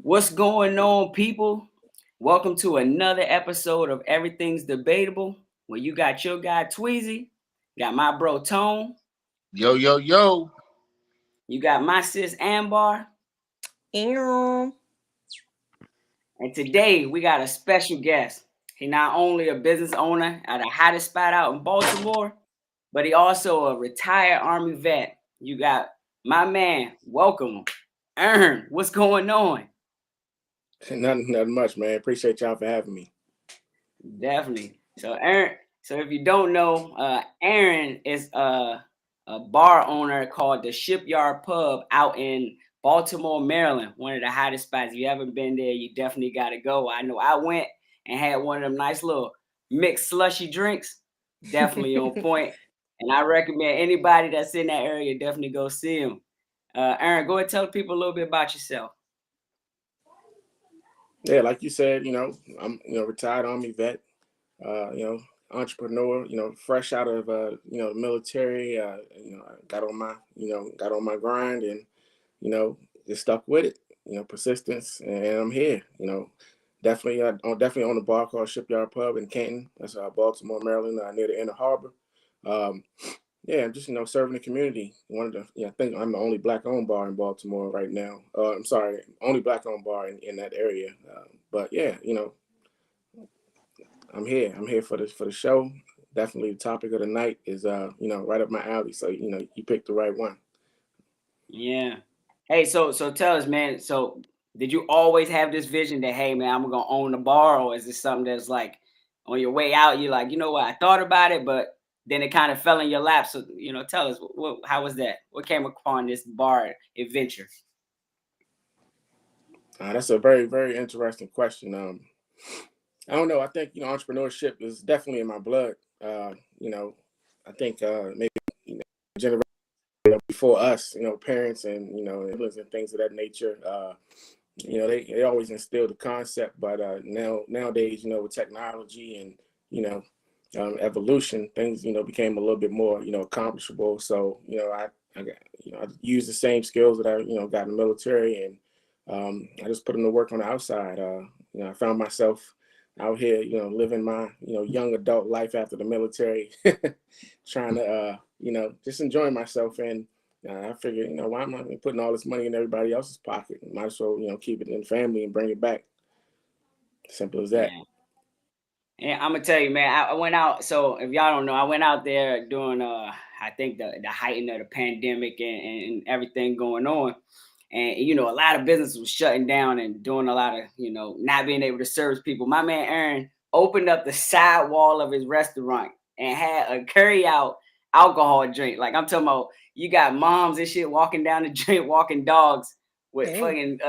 What's going on, people? Welcome to another episode of Everything's Debatable, where you got your guy Tweezy, got my bro Tone, Yo, yo, yo. you got my sis Ambar, Ew. and today we got a special guest. He not only a business owner at the hottest spot out in Baltimore, but he also a retired Army vet. You got my man, welcome, Aaron. What's going on? Nothing much, man. Appreciate y'all for having me. Definitely. So Aaron, so if you don't know, Aaron is a bar owner called the Shipyard Pub out in Baltimore, Maryland. One of the hottest spots. If you haven't been there, you definitely got to go. I know I went and had one of them nice little mixed slushy drinks. Definitely on point. And I recommend anybody that's in that area definitely go see him. Aaron, go ahead and tell people a little bit about yourself. Yeah, like you said, I'm retired Army vet, entrepreneur, fresh out of the military. I got on my grind and just stuck with it. Persistence, and I'm here. Definitely on the bar called Shipyard Pub in Canton. That's Baltimore, Maryland, near the Inner Harbor. Um, Yeah, I'm just serving the community. One of the I think I'm the only black-owned bar in Baltimore right now. I'm sorry, only black-owned bar in that area. But yeah, I'm here. I'm here for the show. Definitely, the topic of the night is right up my alley. So you picked the right one. Yeah. Hey, so tell us, man. So did you always have this vision that, hey, man, I'm gonna own the bar, or is this something that's like on your way out? You're like, you know what? I thought about it, but then it kind of fell in your lap. So tell us, how was that? What came upon this bar adventure? That's a very very interesting question. I don't know. I think entrepreneurship is definitely in my blood. I think maybe generation before us, parents and siblings and things of that nature. They always instilled the concept, but nowadays, with technology and evolution, things became a little bit more accomplishable. So I use the same skills that I got in the military, and I just put them to work on the outside. I found myself out here, living my young adult life after the military, trying to just enjoying myself. And I figured, why am I putting all this money in everybody else's pocket? Might as well, keep it in the family and bring it back. Simple as that. Yeah. And I'm gonna tell you, man, I went out. So if y'all don't know, I went out there during I think the height of the pandemic and everything going on. And a lot of business was shutting down and doing a lot of not being able to service people. My man Aaron opened up the side wall of his restaurant and had a carry out alcohol drink. Like I'm talking about, you got moms and shit walking down the drink, walking dogs with Dang. fucking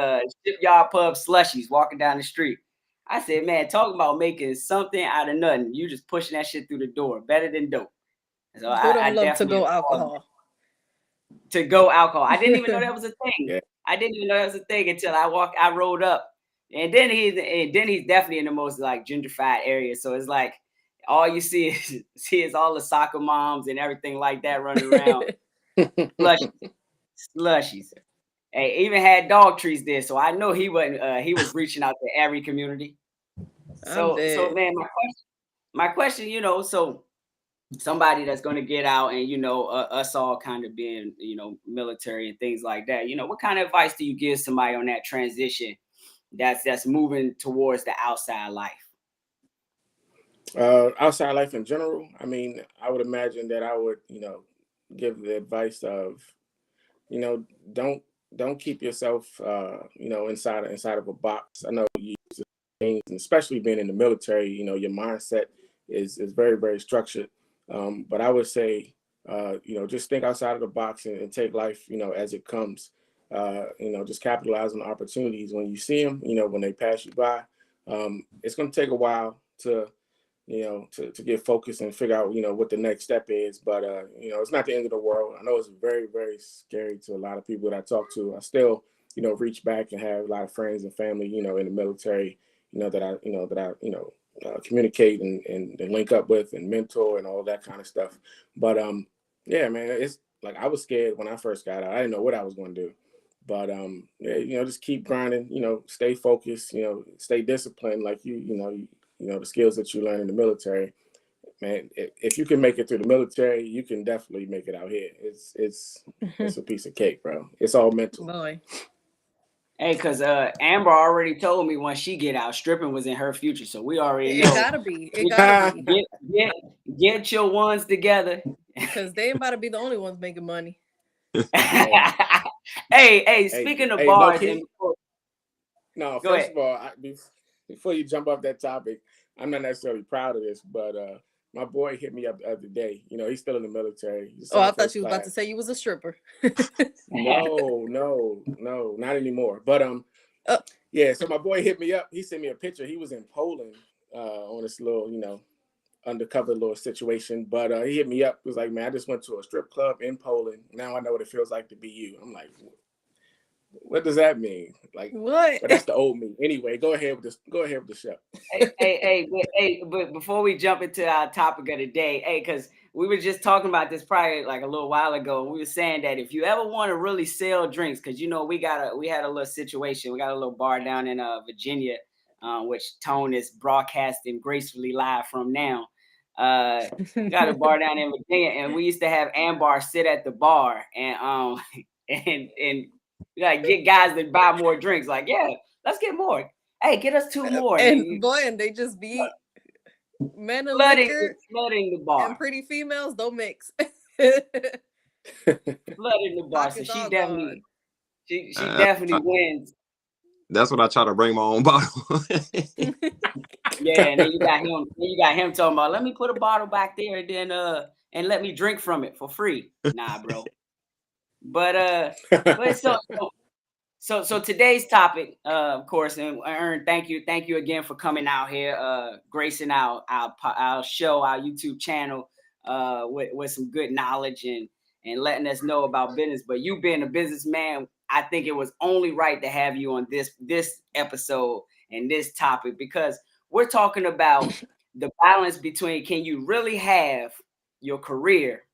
Shipyard Pub slushies walking down the street. I said, man, talk about making something out of nothing. You just pushing that shit through the door, better than dope. So Who I don't love to definitely go applaud alcohol? to go alcohol. I didn't even know that was a thing. Yeah. I didn't even know that was a thing until I rolled up. And then he's definitely in the most like gentrified area. So it's like all you see is all the soccer moms and everything like that running around. Slushies. Slushies. Hey, even had dog trees there. So I know he was reaching out to every community. I'm So dead. man, my question, so somebody that's going to get out and us all kind of being military and things like that, what kind of advice do you give somebody on that transition that's moving towards the outside life? Outside life in general, I mean, I would imagine that I would, give the advice of, you know, don't don't keep yourself, inside of a box. I know you use the things, and especially being in the military, your mindset is very very structured. But I would say, just think outside of the box and take life, as it comes. Just capitalize on opportunities when you see them. When they pass you by, it's going to take a while to get focused and figure out, what the next step is. But, it's not the end of the world. I know it's very, very scary to a lot of people that I talk to. I still, reach back and have a lot of friends and family, in the military, that I communicate and link up with and mentor and all that kind of stuff. But, yeah, man, it's like I was scared when I first got out. I didn't know what I was going to do. But yeah, just keep grinding. Stay focused. Stay disciplined. Like the skills that you learn in the military. Man, if you can make it through the military, you can definitely make it out here. It's a piece of cake, bro. It's all mental. Boy. Hey, cause Amber already told me once she get out, stripping was in her future. So we already It know. gotta be. It gotta be. Get your ones together. Because they ain't about to be the only ones making money. Hey, speaking of bars, and no, go first ahead. of all, before you jump off that topic, I'm not necessarily proud of this, but my boy hit me up the other day. He's still in the military. Oh, I thought you was about to say you was a stripper. No, not anymore. But yeah. So my boy hit me up. He sent me a picture. He was in Poland on this little, undercover little situation. But he hit me up. He was like, man, I just went to a strip club in Poland. Now I know what it feels like to be you. I'm like, what does that mean? Like, what? But that's the old me. Anyway, go ahead with this. Go ahead with the show. But before we jump into our topic of the day, because we were just talking about this probably like a little while ago. We were saying that if you ever want to really sell drinks, because we had a little situation. We got a little bar down in Virginia, which Tone is broadcasting gracefully live from now. Got a bar down in Virginia, and we used to have Ambar sit at the bar and and like get guys that buy more drinks. Like, yeah, let's get more. Hey, get us 2 more. And they just be men and flooding liquor the bar. and pretty females don't mix. Flooding the bar. So she definitely definitely wins. That's what I try to bring my own bottle. Yeah, and then you got him talking about, let me put a bottle back there and then and let me drink from it for free. Nah, bro. But so today's topic, of course, and Aaron, thank you again for coming out here, gracing our show, our YouTube channel, with some good knowledge and letting us know about business. But you being a businessman, I think it was only right to have you on this episode and this topic, because we're talking about the balance between, can you really have your career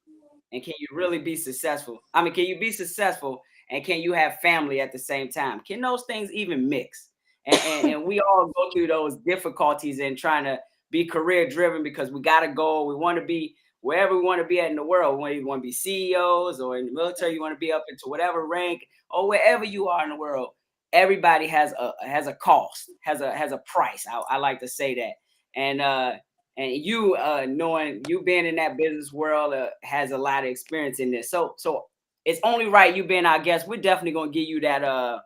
and can you really be successful? I mean, can you be successful and can you have family at the same time? Can those things even mix? And we all go through those difficulties in trying to be career driven, because we got a goal. We want to be wherever we want to be at in the world. When you want to be CEOs or in the military, you want to be up into whatever rank or wherever you are in the world. Everybody has a cost, has a price. I like to say that. And you, knowing you being in that business world, has a lot of experience in this. So it's only right, you being our guest, we're definitely gonna give you that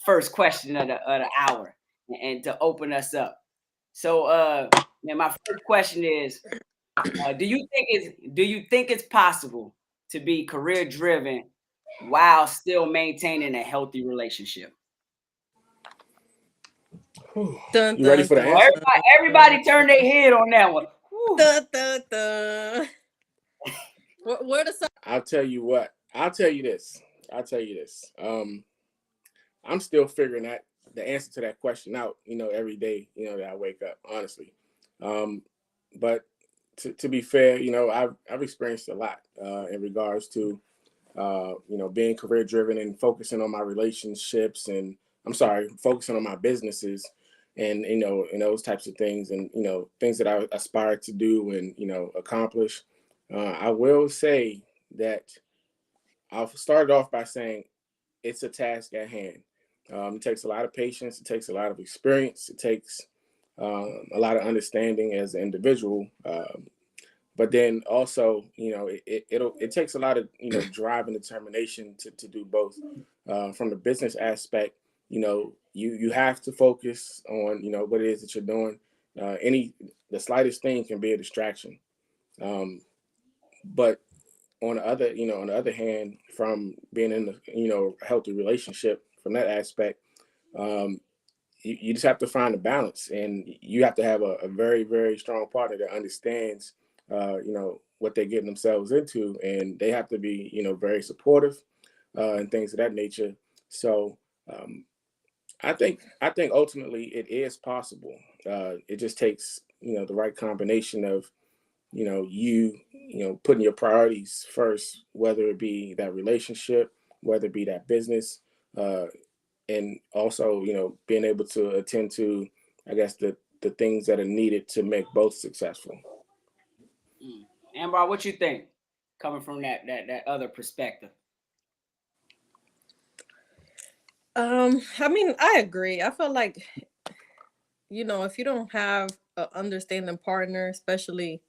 first question of the hour and to open us up. So my first question is, do you think it's possible to be career driven while still maintaining a healthy relationship? Dun, You ready for the dun, answer? Everybody turn their head on that one. dun, dun, dun. Where the I'll tell you what. I'll tell you this. I'm still figuring out the answer to that question out, every day, that I wake up, honestly. But to be fair, I've experienced a lot in regards to, being career driven and focusing on my relationships and focusing on my businesses and, and those types of things and, things that I aspire to do and, accomplish. I will say that I'll start off by saying it's a task at hand. It takes a lot of patience. It takes a lot of experience. It takes a lot of understanding as an individual. But then also, it takes a lot of, drive and determination to do both. From the business aspect, you have to focus on, what it is that you're doing. The slightest thing can be a distraction. But on the other hand, from being in a healthy relationship, from that aspect, you just have to find a balance, and you have to have a very, very strong partner that understands, what they're getting themselves into, and they have to be, very supportive, and things of that nature. So, I think ultimately it is possible. It just takes, the right combination of, you putting your priorities first, whether it be that relationship, whether it be that business, and also, you know, being able to attend to, I guess, the things that are needed to make both successful. Amber, what you think, coming from that other perspective? I mean, I agree. I feel like, you know, if you don't have an understanding partner, especially,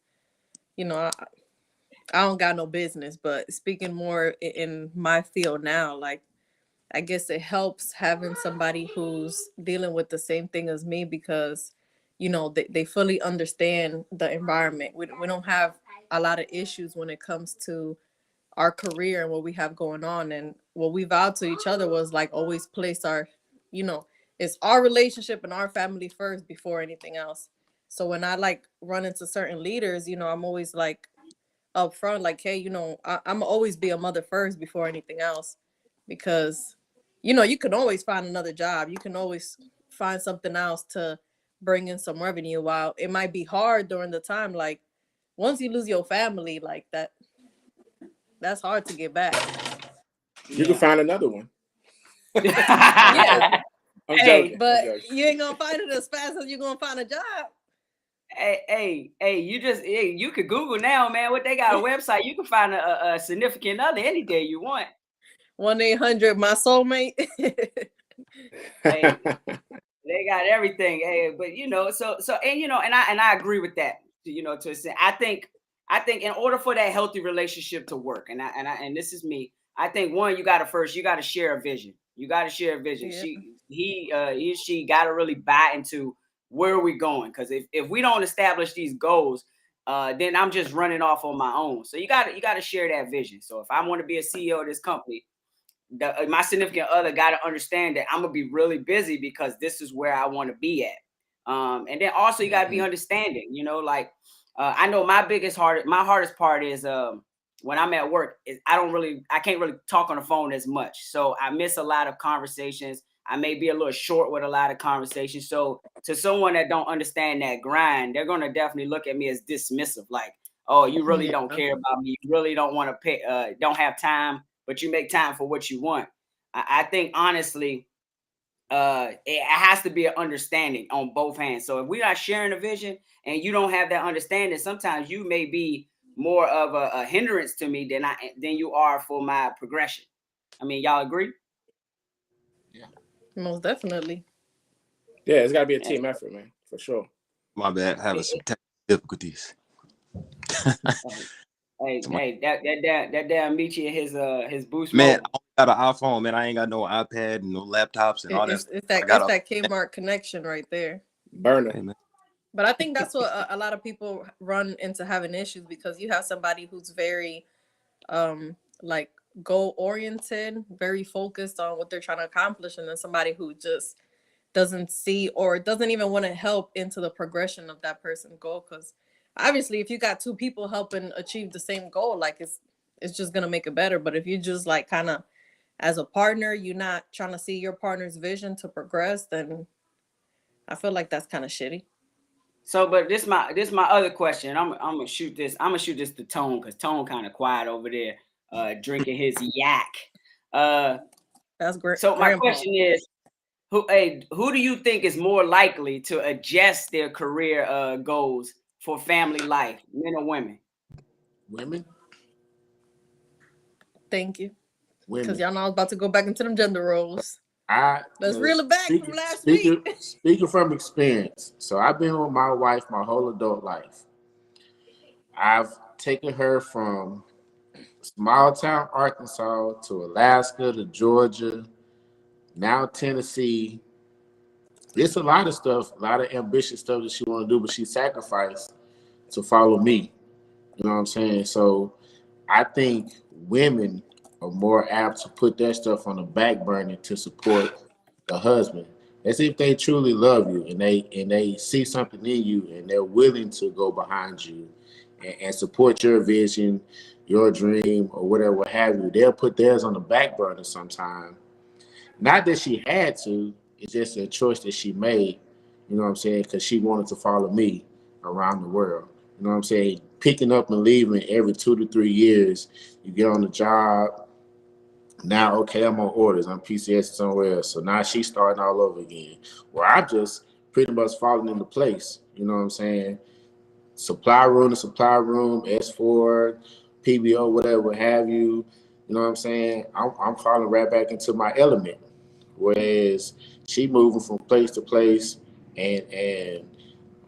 you know, I don't got no business, but speaking more in my field now, like, I guess it helps having somebody who's dealing with the same thing as me because, you know, they fully understand the environment. We don't have a lot of issues when it comes to our career and what we have going on. And what we vowed to each other was like always place our, you know, it's our relationship and our family first before anything else. So when I like run into certain leaders, you know, I'm always like up front, like, hey, you know, I'm always be a mother first before anything else, because, you know, you can always find another job. You can always find something else to bring in some revenue. While it might be hard during the time, like once you lose your family like that, that's hard to get back. You can find another one. Yeah. I'm Hey, joking. But you ain't gonna find it as fast as you're gonna find a job. Hey, you could Google now, man. What they got a website. You can find a significant other any day you want. 1-800 my soulmate. Hey, they got everything. Hey, but you know, so and you know, and I agree with that. You know, to a extent. I think in order for that healthy relationship to work, and this is me, I think one, you got to share a vision. You got to share a vision. Yeah. She got to really buy into where are we going, because if we don't establish these goals, then I'm just running off on my own. So you got to share that vision. So if I want to be a CEO of this company, my significant other got to understand that I'm gonna be really busy because this is where I want to be at. And then also you got to be understanding. You know, like I know my hardest part is when I'm at work is I can't really talk on the phone as much, so I miss a lot of conversations. I may be a little short with a lot of conversations. So to someone that don't understand that grind, they're gonna definitely look at me as dismissive, like, oh, you really don't care about me. You really don't want to pay, don't have time, but you make time for what you want. I think honestly, it has to be an understanding on both hands. So if we're not sharing a vision and you don't have that understanding, sometimes you may be more of a hindrance to me than you are for my progression. I mean, y'all agree? Yeah. Most definitely. Yeah, it's got to be a team effort, man, for sure. My bad, having some technical difficulties. Hey, that damn Michi and his boost Man, mode. I got an iPhone, man. I ain't got no iPad and no laptops and all that. It's that Kmart connection right there. Burner. Hey, man. But I think that's what a lot of people run into having issues, because you have somebody who's very like goal oriented, very focused on what they're trying to accomplish, and then somebody who just doesn't see or doesn't even want to help into the progression of that person's goal. Because obviously if you got two people helping achieve the same goal, like it's just gonna make it better. But if you just like kind of as a partner, you're not trying to see your partner's vision to progress, then I feel like that's kind of shitty. So, but this my other question. I'm gonna shoot this. I'm gonna shoot this to Tone, because Tone kind of quiet over there, drinking his yak. That's great. So my question is, who do you think is more likely to adjust their career goals for family life, men or women? Women. Thank you. Women. Because y'all know I was about to go back into them gender roles. Let's reel it back from last week. Speaking from experience, so I've been with my wife my whole adult life. I've taken her from small town Arkansas to Alaska to Georgia, now Tennessee. It's a lot of stuff, a lot of ambitious stuff that she want to do, but she sacrificed to follow me. You know what I'm saying? So I think women are more apt to put that stuff on the back burner to support the husband. As if they truly love you and they see something in you and they're willing to go behind you and support your vision, your dream, or whatever what have you. They'll put theirs on the back burner sometime. Not that she had to, it's just a choice that she made, you know what I'm saying? Because she wanted to follow me around the world. You know what I'm saying? Picking up and leaving every 2 to 3 years. You get on the job, Now, okay, I'm on orders. I'm PCS somewhere else. So now she's starting all over again. Where I'm just pretty much falling into place. You know what I'm saying? Supply room to supply room, S4, PBO, whatever have you. You know what I'm saying? I'm falling right back into my element. Whereas she moving from place to place and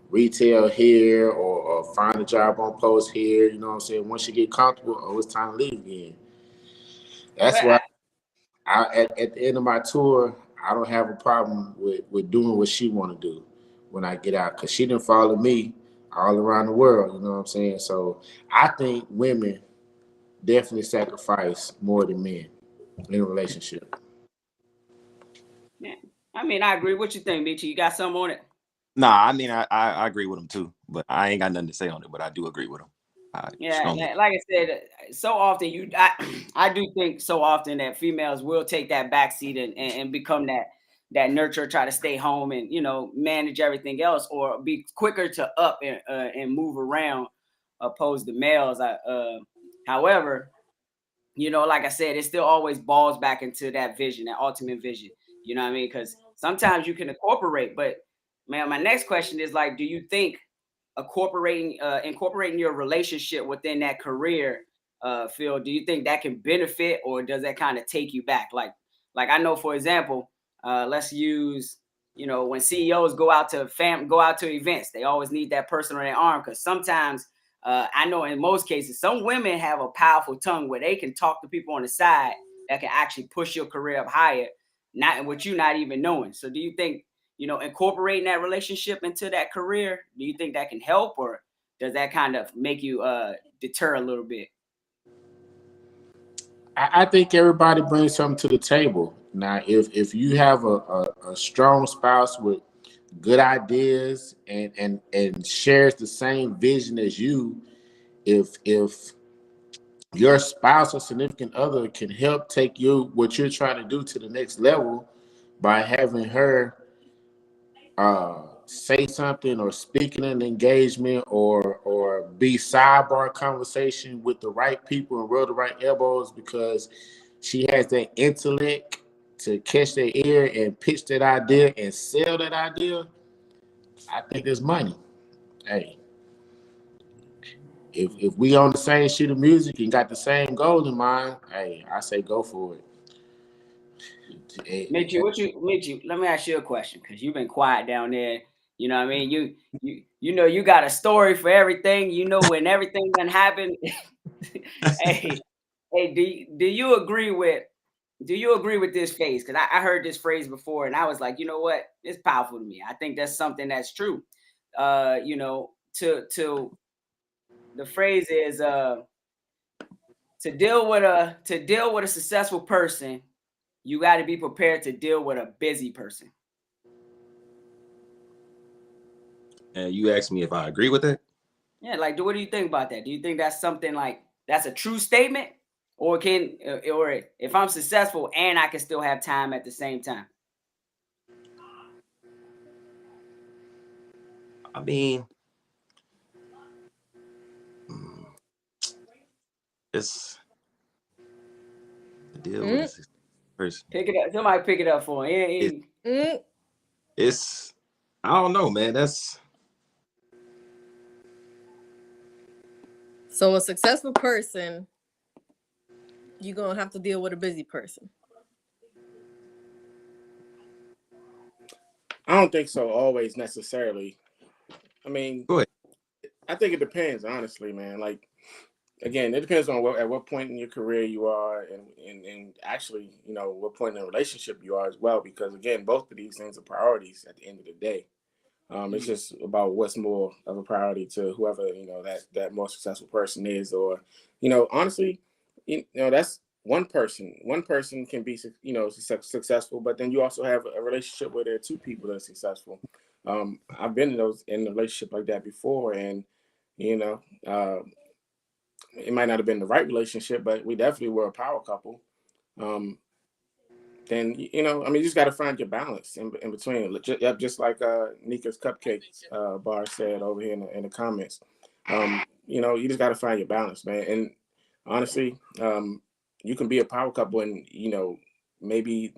retail here or find a job on post here. You know what I'm saying? Once you get comfortable, oh, it's time to leave again. That's Well, why at the end of my tour, I don't have a problem with doing what she want to do when I get out, because she didn't follow me all around the world. You know what I'm saying? So I think women definitely sacrifice more than men in a relationship. yeah. I mean, I agree. What you think, Michi? You got something on it? Nah, I mean, I agree with him too, but I ain't got nothing to say on it. But I do agree with him. I Yeah, strongly. like I said, so often I do think so often that females will take that backseat and become that nurturer, try to stay home and manage everything else, or be quicker to up and move around, opposed to males. However, like I said, it still always balls back into that vision, that ultimate vision. You know what I mean? Because sometimes you can incorporate, but man, my next question is like, do you think incorporating your relationship within that career field, do you think that can benefit, or does that kind of take you back? Like I know, for example, let's use, when CEOs go out to events, they always need that person on their arm, because sometimes I know in most cases some women have a powerful tongue where they can talk to people on the side that can actually push your career up higher, not what you not even knowing. So do you think incorporating that relationship into that career, do you think that can help, or does that kind of make you deter a little bit? I think everybody brings something to the table. Now, if you have a strong spouse with good ideas and shares the same vision as you, if your spouse or significant other can help take you what you're trying to do to the next level by having her say something or speak in an engagement or be sidebar conversation with the right people and roll the right elbows, because she has that intellect to catch their ear and pitch that idea and sell that idea, I think there's money. Hey, if we on the same sheet of music and got the same goal in mind, hey, I say go for it. Mitch, let me ask you a question, because you've been quiet down there. You know what I mean? You got a story for everything. When everything done happened. hey, do you agree with this phrase? Because I heard this phrase before, and I was like, you know what? It's powerful to me. I think that's something that's true. To the phrase is to deal with a successful person, you got to be prepared to deal with a busy person. And you asked me if I agree with it. Yeah, like, what do you think about that? Do you think that's something like that's a true statement, or if I'm successful and I can still have time at the same time? I mean, it's the deal with this person. Pick it up. Somebody pick it up for him. It's I don't know, man. That's So a successful person, you're gonna have to deal with a busy person. I don't think so always necessarily. I mean, go ahead. I think it depends, honestly, man. Like, again, it depends on at what point in your career you are, and actually, what point in a relationship you are as well. Because again, both of these things are priorities at the end of the day. It's just about what's more of a priority to whoever that more successful person is, or honestly, that's one person. One person can be successful, but then you also have a relationship where there are two people that are successful. I've been in a relationship like that before, and it might not have been the right relationship, but we definitely were a power couple. Then I mean, you just got to find your balance in between. Just like Nika's Cupcakes bar said over here in the comments. You just got to find your balance, man. And honestly, you can be a power couple and, you know, maybe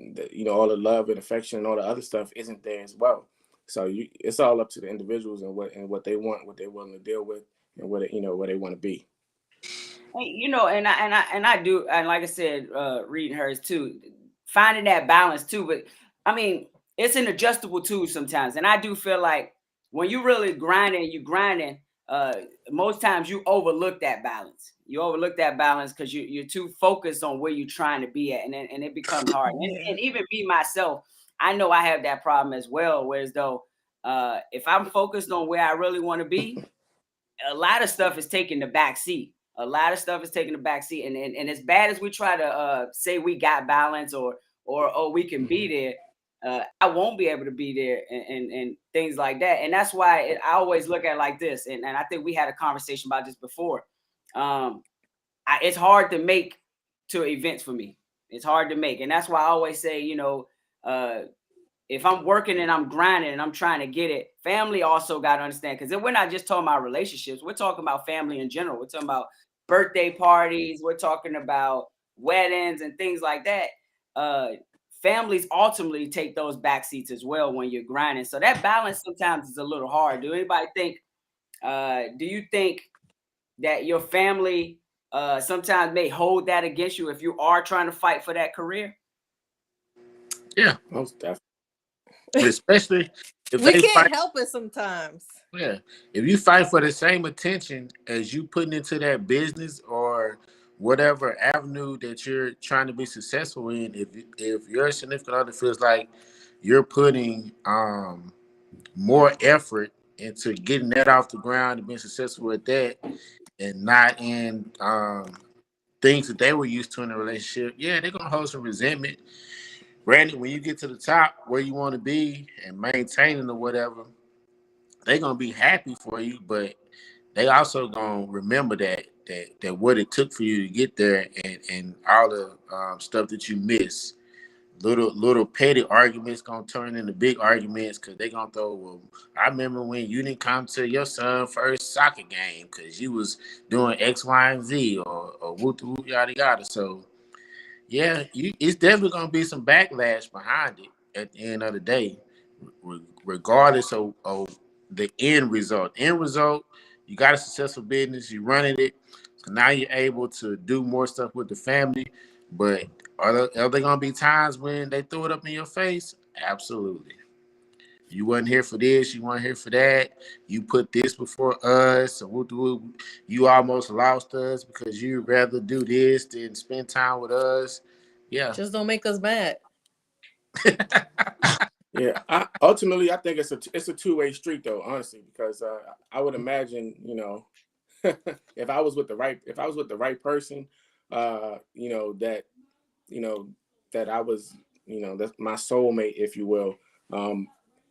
all the love and affection and all the other stuff isn't there as well. So it's all up to the individuals and what they want, what they're willing to deal with, and where they want to be. You know, and I do, and like I said, reading hers too, finding that balance too. But I mean, it's an adjustable tool sometimes, and I do feel like when you really grinding, most times you overlook that balance. You overlook that balance because you're too focused on where you're trying to be at, and it becomes hard. And even me myself, I know I have that problem as well. Whereas though, if I'm focused on where I really want to be, a lot of stuff is taking the back seat. A lot of stuff is taking the back seat. And as bad as we try to say we got balance or we can be there, I won't be able to be there and things like that. And that's why I always look at it like this. And I think we had a conversation about this before. It's hard to make to events for me. It's hard to make. And that's why I always say, if I'm working and I'm grinding and I'm trying to get it, family also got to understand, because we're not just talking about relationships. We're talking about family in general. We're talking about birthday parties. We're talking about weddings and things like that. Families ultimately take those back seats as well when you're grinding. So that balance sometimes is a little hard. Do you think that your family sometimes may hold that against you if you are trying to fight for that career? Yeah, Most definitely. Especially if we they can't fight. help it sometimes. Yeah, if you fight for the same attention as you putting into that business or whatever avenue that you're trying to be successful in, if your significant other feels like you're putting more effort into getting that off the ground and being successful at that, and not in things that they were used to in a relationship, yeah, they're gonna hold some resentment. Granted, when you get to the top where you want to be and maintaining or whatever, they're gonna be happy for you, but they also gonna remember that what it took for you to get there, and all the stuff that you miss. Little petty arguments gonna turn into big arguments because they gonna throw. Well, I remember when you didn't come to your son's first soccer game because you was doing X, Y, and Z, or whoop whoop yada yada. So yeah, it's definitely gonna be some backlash behind it at the end of the day, regardless of the end result. End result, you got a successful business, you running it, so now you're able to do more stuff with the family. But are there gonna be times when they throw it up in your face? Absolutely. You wasn't here for this, you weren't here for that. You put this before us, or you almost lost us because you'd rather do this than spend time with us. Yeah. Just don't make us mad. Yeah, ultimately, I think it's a two-way street, though, honestly, because I would imagine, if I was with the right person, that that I was, that's my soulmate, if you will.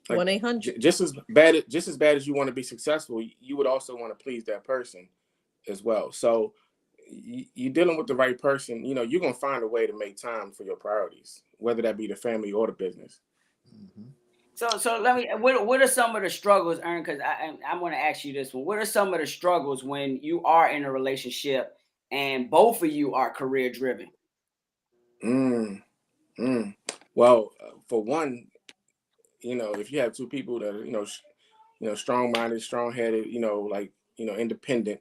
Like 1-800. just as bad as you want to be successful, you would also want to please that person as well. So you're dealing with the right person, you're gonna find a way to make time for your priorities, whether that be the family or the business. Mm-hmm. So let me. What are some of the struggles, Aaron? Because I'm going to ask you this one. What are some of the struggles when you are in a relationship and both of you are career driven? Well, for one, if you have two people that are, strong-minded, strong-headed, independent,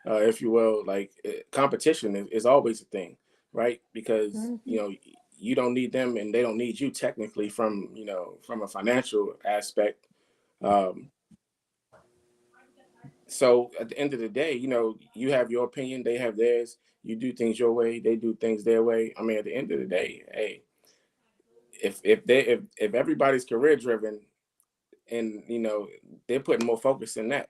if you will, like competition is always a thing, right? Because you don't need them and they don't need you technically from a financial aspect. So at the end of the day, you have your opinion, they have theirs. You do things your way, they do things their way. I mean, at the end of the day, hey, if everybody's career driven and they're putting more focus in that.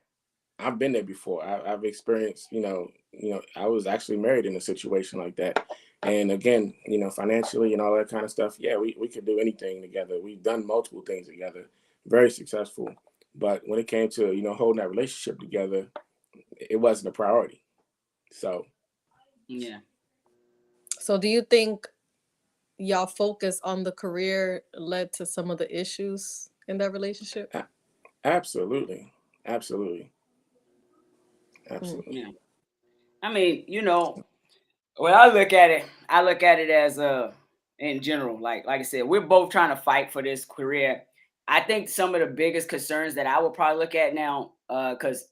I've been there before. I've experienced, I was actually married in a situation like that. And again, financially and all that kind of stuff, yeah, we could do anything together. We've done multiple things together, very successful. But when it came to, holding that relationship together, it wasn't a priority. So, yeah. So do you think y'all focus on the career led to some of the issues in that relationship? Absolutely. Absolutely. Yeah. I mean, Well, I look at it as in general, like I said, we're both trying to fight for this career. I think some of the biggest concerns that I would probably look at now, because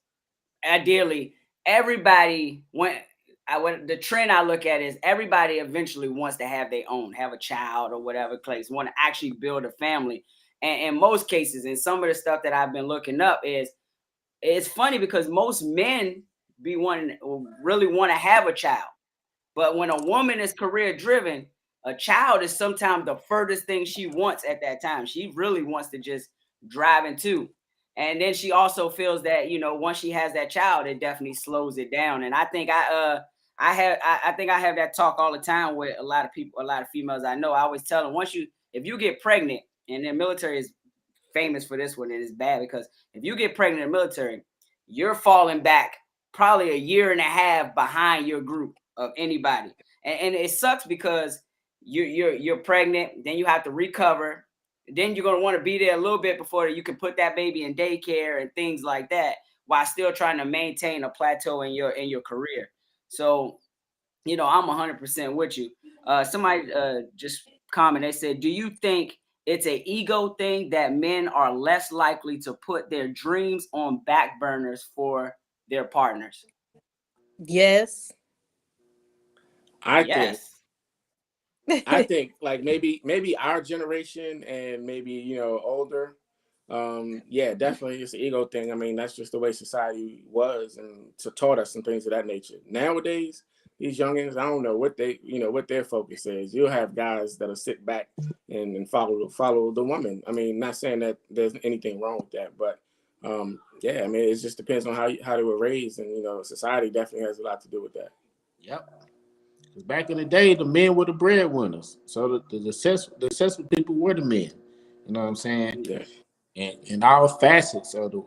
ideally everybody went I would the trend I look at is everybody eventually wants to have a child or whatever place, want to actually build a family. And in most cases, and some of the stuff that I've been looking up is it's funny because most men be wanting really want to have a child. But when a woman is career driven, a child is sometimes the furthest thing she wants at that time. She really wants to just drive into. And then she also feels that, once she has that child, it definitely slows it down. And I think I think I have that talk all the time with a lot of people, a lot of females I know. I always tell them if you get pregnant, and the military is famous for this one, and it's bad because if you get pregnant in the military, you're falling back probably a year and a half behind your group of anybody, and it sucks because you're pregnant, then you have to recover, then you're gonna want to be there a little bit before you can put that baby in daycare and things like that, while still trying to maintain a plateau in your career. So I'm 100% with you. Somebody just comment. They said, "Do you think it's an ego thing that men are less likely to put their dreams on back burners for their partners?" Yes. I think Yes. I think like maybe our generation and maybe older. Yeah, definitely it's an ego thing. I mean, that's just the way society was and to taught us some things of that nature. Nowadays, these youngins, I don't know what their focus is. You'll have guys that'll sit back and follow the woman. I mean, not saying that there's anything wrong with that, but yeah, I mean, it just depends on how they were raised, and society definitely has a lot to do with that. Yep. 'Cause back in the day, the men were the breadwinners. So the successful people were the men. You know what I'm saying? Yeah. And in all facets of the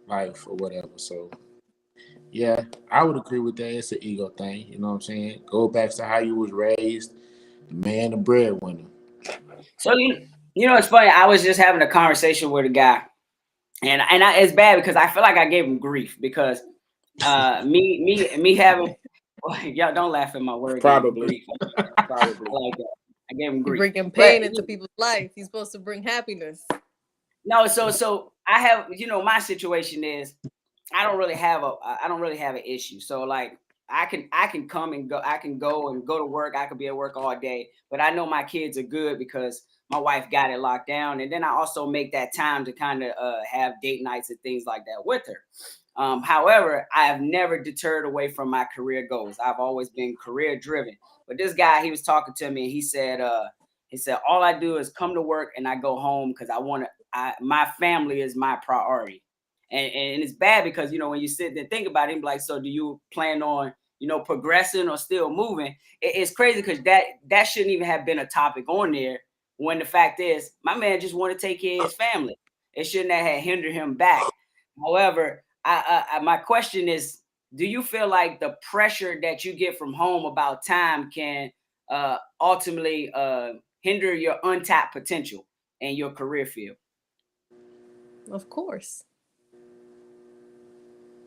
life or whatever. So yeah, I would agree with that. It's an ego thing. You know what I'm saying? Go back to how you was raised, the man, the breadwinner. So it's funny. I was just having a conversation with a guy, and it's bad because I feel like I gave him grief because me having y'all don't laugh at my word. Probably. Grief. Probably like that. I gave him You're grief, bringing but pain into people's life. He's supposed to bring happiness. no. So I have my situation is I don't really have an issue. So like I can come and go. I can go and go to work. I could be at work all day, but I know my kids are good because my wife got it locked down. And then I also make that time to kind of have date nights and things like that with her. However, I have never deterred away from my career goals. I've always been career driven. But this guy, he was talking to me and he said, all I do is come to work and I go home because my family is my priority. And it's bad because when you sit there and think about it, like, so do you plan on progressing or still moving? It's crazy because that shouldn't even have been a topic on there, when the fact is my man just want to take care of his family. It shouldn't have hindered him back. However, my question is, do you feel like the pressure that you get from home about time can ultimately hinder your untapped potential in your career field? Of course.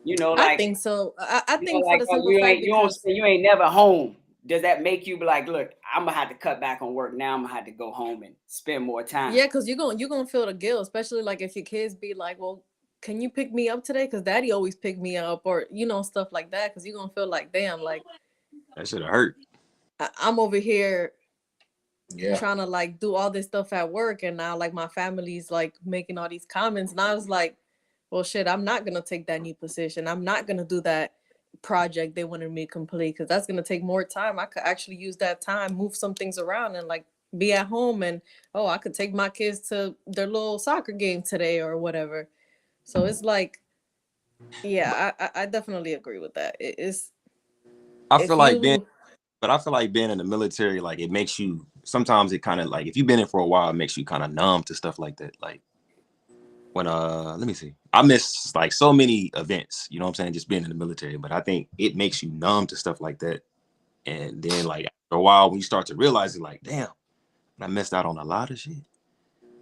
I Like, think so. I think for like, the simple fact because you ain't never home. Does that make you be like, look, I'm gonna have to cut back on work now. I'm gonna have to go home and spend more time. yeah, because you're gonna feel the guilt, especially like if your kids be like, well, can you pick me up today? Because daddy always pick me up, or stuff like that. Because you're gonna feel like, damn, like That should have hurt. I'm over here Yeah. trying to like do all this stuff at work, and now like my family's like making all these comments, and I was like, well, shit, I'm not gonna take that new position. I'm not gonna do that project they wanted me to complete because that's gonna take more time. I could actually use that time, move some things around, and like be at home, and I could take my kids to their little soccer game today or whatever. So it's like, yeah, I definitely agree with that. It's I feel if like being, you but I feel like being in the military, like it makes you. Sometimes it kind of like if you've been in for a while, it makes you kind of numb to stuff like that. Like when let me see, I miss like so many events. You know what I'm saying? Just being in the military, but I think it makes you numb to stuff like that. And then like after a while, when you start to realize it, like damn, I missed out on a lot of shit.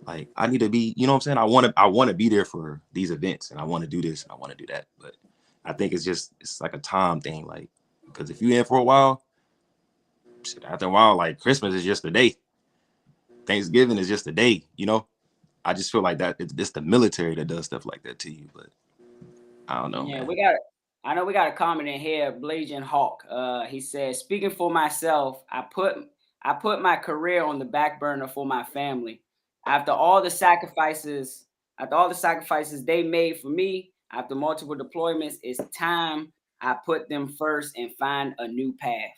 Like I need to be, you know what I'm saying? I want to be there for these events, and I want to do this and I want to do that. But I think it's like a time thing, like because if you're in for a while, shit, after a while, like Christmas is just a day. Thanksgiving is just a day, you know? I just feel like that it's the military that does stuff like that to you, but I don't know. Yeah, Man. I know we got a comment in here, Blazing Hawk. He says, speaking for myself, I put my career on the back burner for my family. After all the sacrifices, they made for me, after multiple deployments, it's time I put them first and find a new path.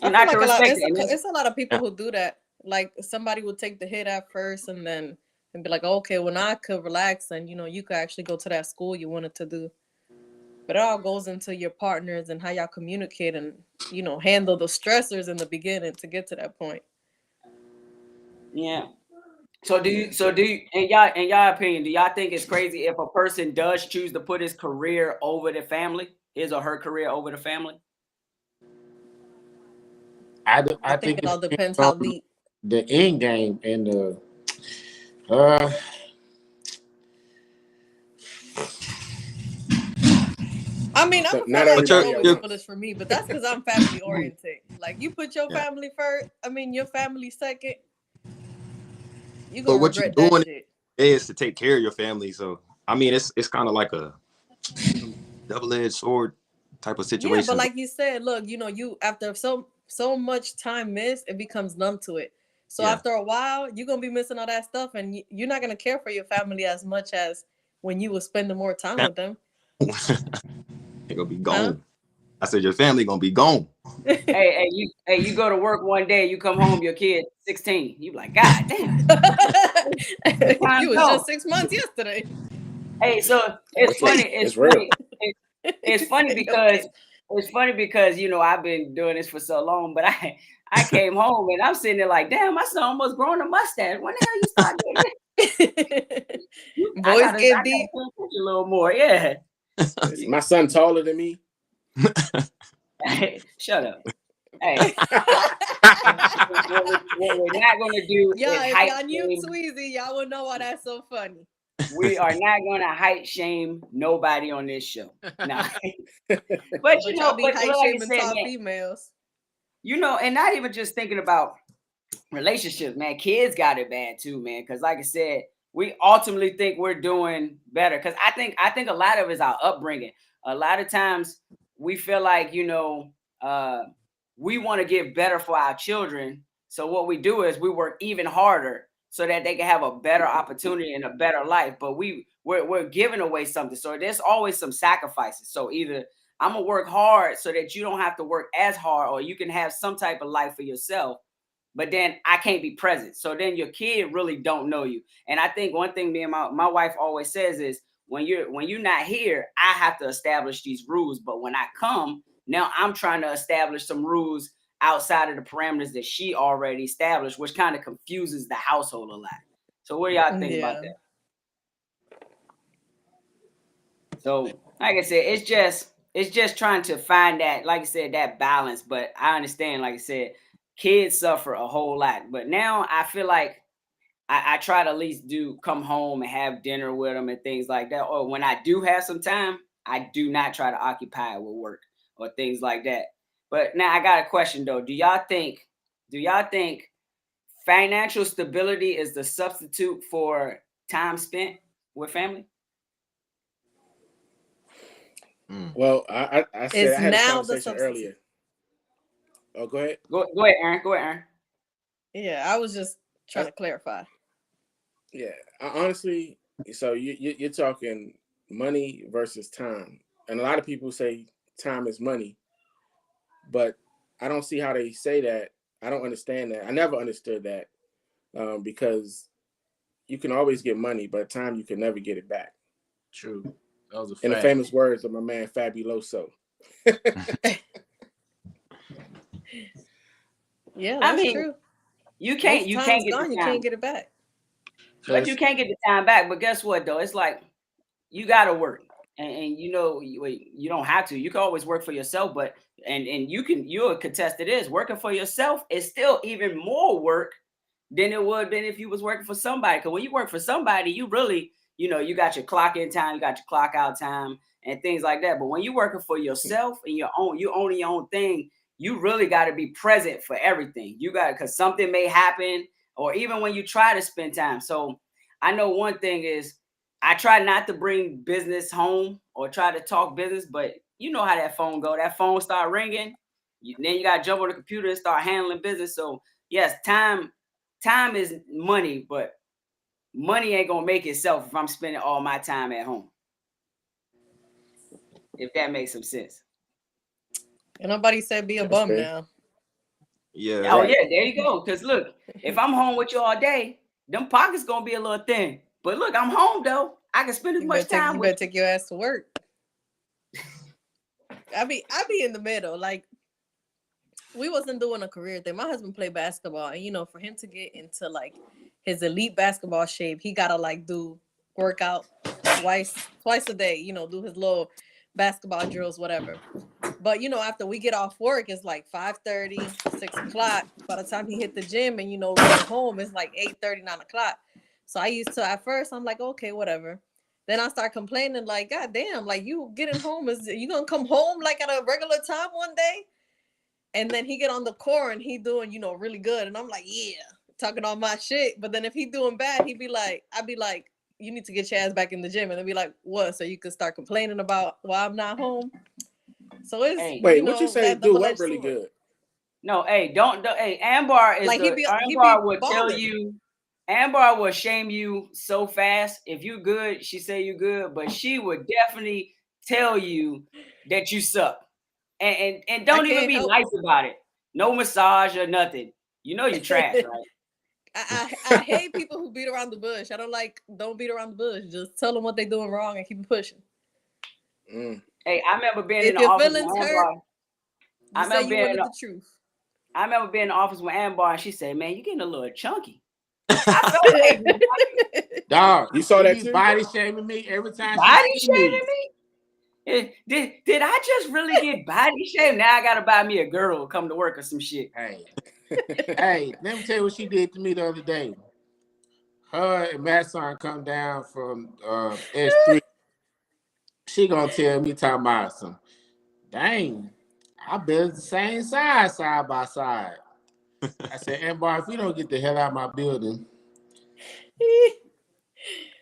And I can respect it. It's a lot of people who do that. Like somebody will take the hit at first and then and be like, okay, well now I could relax and you could actually go to that school you wanted to do. But it all goes into your partners and how y'all communicate and handle the stressors in the beginning to get to that point. Yeah. So do you in y'all opinion, do y'all think it's crazy if a person does choose to put his career over the family, his or her career over the family? I think it all depends how deep the end game and the I mean, I'm always foolish for me, but that's because I'm family oriented. Like you put your family first, your family second. You gonna regret that shit. Is to take care of your family, so I mean, it's kind of like a double-edged sword type of situation. Yeah, but like you said, look, you after so much time missed, it becomes numb to it. So after a while, you're gonna be missing all that stuff, and you're not gonna care for your family as much as when you were spending more time with them. They're gonna be gone. Huh? I said your family gonna be gone. hey, you go to work one day, you come home, your kid 16. You like, God damn. You was just 6 months yesterday. Hey, so it's funny. It's funny because I've been doing this for so long, but I came home and I'm sitting there like, damn, my son almost grown a mustache. When the hell you start doing it? Boys get deep a little more, yeah. Is my son taller than me? Hey, shut up. Hey, what we're not gonna do is if y'all knew Sweezy, y'all would know why that's so funny. We are not gonna height shame nobody on this show. No. but y'all be height shaming tall females. And not even just thinking about relationships, man. Kids got it bad too, man. Because like I said, we ultimately think we're doing better. Because I think a lot of it is our upbringing. A lot of times we feel like, we want to get better for our children. So what we do is we work even harder so that they can have a better opportunity and a better life. But we're giving away something. So there's always some sacrifices. So either I'm going to work hard so that you don't have to work as hard, or you can have some type of life for yourself. But then I can't be present. So then your kid really don't know you. And I think one thing me and my wife always says is, when you're not here, I have to establish these rules. But when I come, now I'm trying to establish some rules outside of the parameters that she already established, which kind of confuses the household a lot. So what do y'all think about that? So like I said, it's just trying to find that, like I said, that balance. But I understand, like I said, kids suffer a whole lot. But now I feel like I try to at least come home and have dinner with them and things like that. Or when I do have some time, I do not try to occupy it with work or things like that. But now I got a question though. Do y'all think financial stability is the substitute for time spent with family? Well, I said I had a conversation earlier. Oh, go ahead. Go ahead, Aaron. Yeah, I was just trying to clarify. Yeah, honestly, so you're talking money versus time, and a lot of people say time is money, but I don't see how they say that. I don't understand that. I never understood that, because you can always get money, but time you can never get it back. True. That was a fact. In the famous words of my man Fabuloso. Yeah, that's true. You can't get gone, you can't get it back. But you can't get the time back. But guess what though? It's like you gotta work. And you don't have to. You can always work for yourself, but you'll contest to this. Working for yourself is still even more work than it would have been if you was working for somebody. Because when you work for somebody, you really, you got your clock in time, you got your clock out time and things like that. But when you're working for yourself and you own your own thing, you really got to be present for everything. You got, because something may happen, or even when you try to spend time. So I know one thing is I try not to bring business home or try to talk business, but you know how that phone go. That phone start ringing. Then you got to jump on the computer and start handling business. So yes, time is money, but money ain't going to make itself if I'm spending all my time at home. If that makes some sense. And nobody said be a bum now. Yeah. Oh yeah, there you go. Because look, if I'm home with you all day, them pockets gonna be a little thin. But look, I'm home though. I can spend as much time. You better take your ass to work. I be in the middle. Like, we wasn't doing a career thing. My husband played basketball, and you know, for him to get into like his elite basketball shape, he gotta like do workout twice a day. You know, do his little basketball drills, whatever. But you know, after we get off work, it's like 5:30, 6 o'clock. By the time he hit the gym and you know get home, it's like 8:30, 9 o'clock. So I used to, at first, I'm like, okay, whatever. Then I start complaining, like, God damn, like you getting home, is you gonna come home like at a regular time one day? And then he get on the court and he doing, you know, really good. And I'm like, yeah, talking all my shit. But then if he doing bad, I'd be like, you need to get your ass back in the gym. And they'd be like, what? So you can start complaining about why I'm not home. So it's wait, what you say? Do what really good? No, hey, don't. Hey, Ambar is like Ambar will tell you. Ambar will shame you so fast. If you good, she say you good, but she would definitely tell you that you suck. And don't even be nice about it. No massage or nothing. You know you trash, right? I hate people who beat around the bush. Don't beat around the bush. Just tell them what they're doing wrong and keep it pushing. Hey, I remember being in the office with Ambar. I remember being in the office with Ambar, and she said, "Man, you getting a little chunky." I felt like, dog, you saw that too? Body shaming me every time. Body shaming me? Did I just really get body shamed? Now I gotta buy me a girdle, come to work or some shit. Hey, let me tell you what she did to me the other day. Her and Matt's son come down from S3. She gonna tell me talking about some. Dang, I bet it's the same size side by side. I said, Ambar, if we don't get the hell out of my building.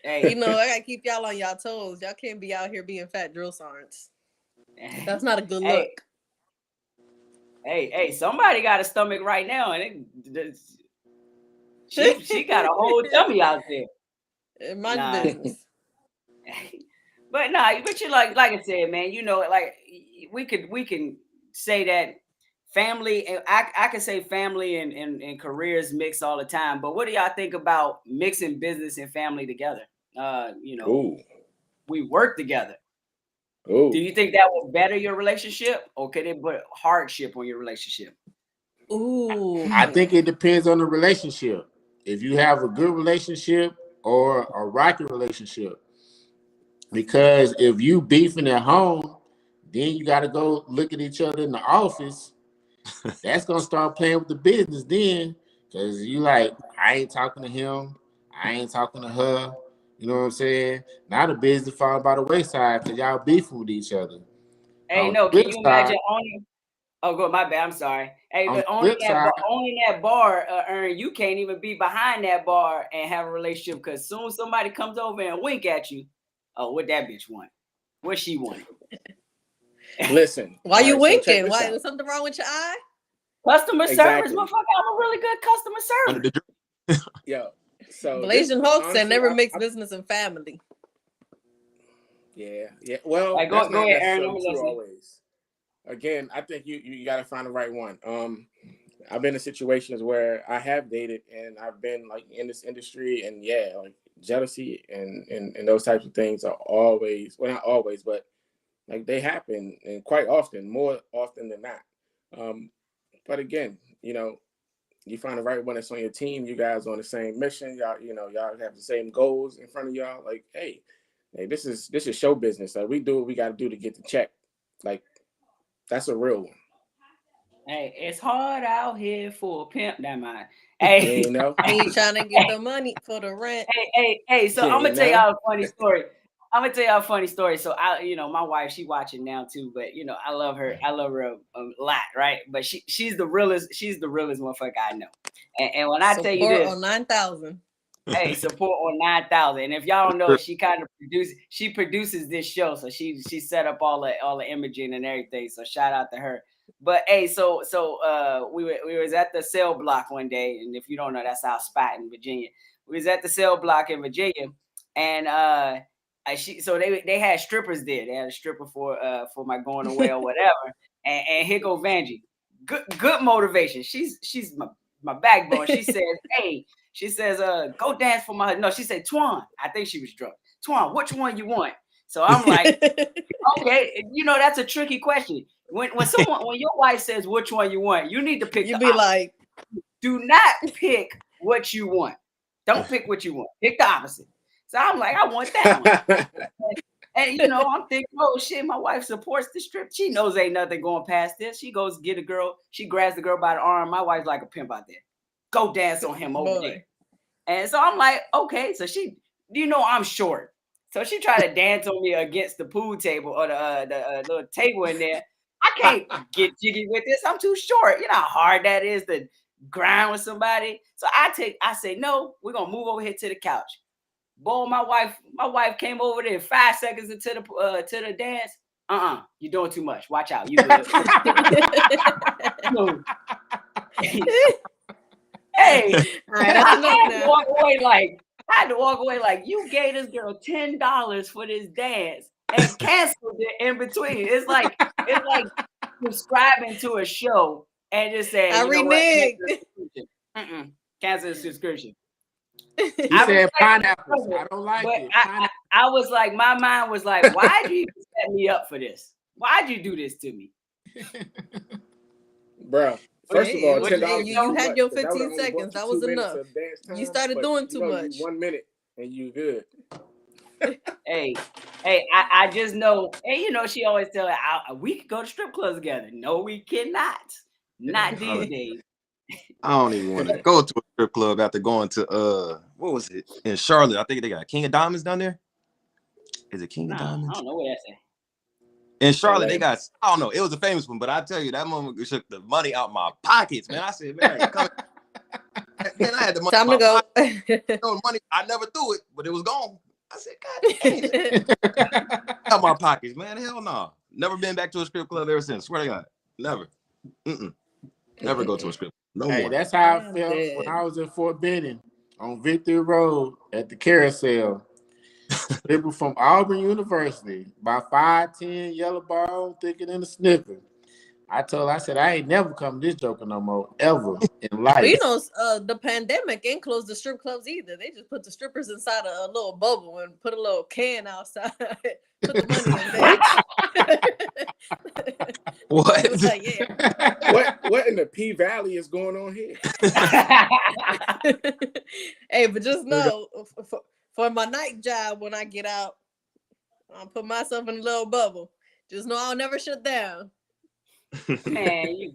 Hey, you know, I gotta keep y'all on y'all toes. Y'all can't be out here being fat drill sergeants. That's not a good look. Hey, somebody got a stomach right now, and she got a whole tummy out there. My business. But you like I said, man, you know, like we can say that family, and I can say family and careers mix all the time. But what do y'all think about mixing business and family together? You know, we work together. Ooh. Do you think that will better your relationship, or could it put hardship on your relationship? Ooh, I think it depends on the relationship. If you have a good relationship or a rocky relationship, because if you beefing at home, then you got to go look at each other in the office. That's gonna start playing with the business then, because you like, I ain't talking to him, I ain't talking to her. You know what I'm saying? Now the business falling by the wayside because y'all beefing with each other. Hey, no, can you imagine owning? Oh, good, my bad. I'm sorry. Hey, but owning that bar, Aaron, you can't even be behind that bar and have a relationship, because soon somebody comes over and wink at you. Oh, what that bitch want? What she want? Listen, why you winking? Why is something wrong with your eye? Customer service, motherfucker. I'm a really good customer service. Yo, so Blazing Hawk said never mix business and family. Yeah. Well, right, that's go not ahead, Aaron. necessarily true always. Again, I think you got to find the right one. I've been in situations where I have dated and I've been like in this industry, and yeah, like jealousy and those types of things are always, well, not always, but like they happen, and quite often, more often than not. But again, you know, you find the right one that's on your team. You guys on the same mission. Y'all have the same goals in front of y'all. Like, hey, this is show business. Like, we do what we got to do to get the check. Like, that's a real one. Hey, it's hard out here for a pimp. That mind. Hey, he trying to get the money for the rent. Hey. So I'm gonna tell y'all a funny story. I'm gonna tell you a funny story. So my wife, she watching now too, but I love her. I love her a lot, right? But she's the realest. She's the realest motherfucker I know. And when I tell you Support this, on 9,000. hey, support on 9,000. And if y'all don't know, she kind of produces this show, so she set up all the imaging and everything. So shout out to her. But hey, so we was at the cell block one day, and if you don't know, that's our spot in Virginia. We was at the cell block in Virginia, and so they had strippers there. They had a stripper for my going away or whatever. And here go Vanjie. Good motivation. She's my backbone. She says, hey. She says, go dance for my, no, she said, Twan. I think she was drunk. Twan, which one you want? So I'm like, okay, that's a tricky question. When your wife says which one you want, you need to pick. You be opposite. Like, do not pick what you want. Don't pick what you want. Pick the opposite. So I'm like, I want that one. And I'm thinking, oh shit, my wife supports the strip. She knows ain't nothing going past this. She goes get a girl. She grabs the girl by the arm. My wife's like a pimp out there. Go dance on him over there. And so I'm like, okay. So she, I'm short. So she tried to dance on me against the pool table or the little table in there. I can't get jiggy with this. I'm too short. You know how hard that is to grind with somebody. So I say, no, we're gonna move over here to the couch. Boy, my wife came over there 5 seconds into the dance. You're doing too much. Watch out. You good. Hey, I had to walk away like you gave this girl $10 for this dance and canceled it in between. It's like subscribing to a show and just saying, I reneged. Cancel the subscription. He said pineapples. I don't like it. I was like, my mind was like, why'd you even set me up for this? Why'd you do this to me? Bro. First of all, $10. You had your 15 seconds. That was enough. You started doing too much. 1 minute and you good. Hey, I just know. Hey, she always tell her, we could go to strip clubs together. No, we cannot. Not these days. I don't even want to go to a strip club after going to what was it in Charlotte? I think they got King of Diamonds down there. Is it King of Diamonds? I don't know what that's at. In Charlotte, they got, I don't know, it was a famous one, but I tell you, that moment shook the money out my pockets, man. I said, man, man, I had the money. Time to go. Money, I never threw it, but it was gone. I said, God damn. Out my pockets, man. Hell no. Never been back to a strip club ever since. Swear to God. Never. Never go to a strip club. No more. That's how I felt when I was in Fort Benning on Victory Road at the carousel. People from Auburn University, about 5'10", yellow ball, thicker than a sniffer. I said, I ain't never come to this joker no more, ever in life. But the pandemic ain't closed the strip clubs either. They just put the strippers inside a little bubble and put a little can outside. Put the money in there. What? Like, yeah. What in the P Valley is going on here? Hey, but just know, for my night job when I get out, I'll put myself in a little bubble. Just know I'll never shut down. Man,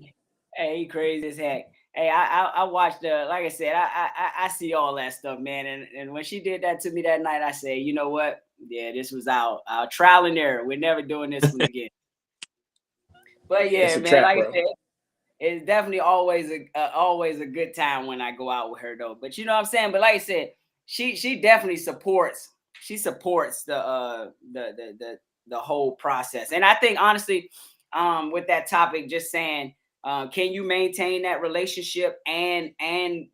you crazy as heck. Hey, I watched like I said, I see all that stuff, man. And when she did that to me that night, I said, you know what? Yeah, this was our trial and error. We're never doing this one again. But yeah, man, trap, like bro. I said, it's definitely always a good time when I go out with her though. But you know what I'm saying? But like I said, she definitely supports the whole process. And I think honestly, with that topic, just saying, can you maintain that relationship and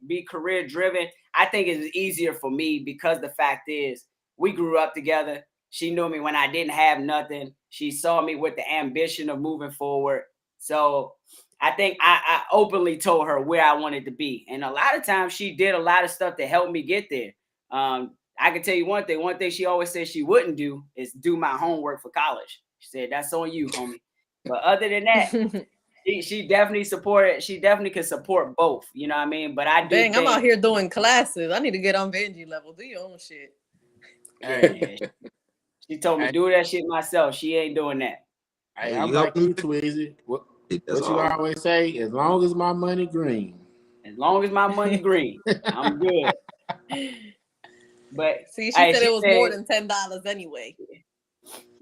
be career driven? I think it's easier for me because the fact is we grew up together. She knew me when I didn't have nothing. She saw me with the ambition of moving forward. So I think I openly told her where I wanted to be. And a lot of times she did a lot of stuff to help me get there. I can tell you one thing she always said she wouldn't do is do my homework for college. She said, that's on you, homie. But other than that, she definitely supported. She definitely can support both. You know what I mean? But I do. Dang, I'm out here doing classes. I need to get on Vanjie level. Do your own shit. Hey, she told me do that shit myself. She ain't doing that. Hey, I'm like you, Tweezy. What you always say? As long as my money green. As long as my money green, I'm good. But see, she said it was more than $10 anyway.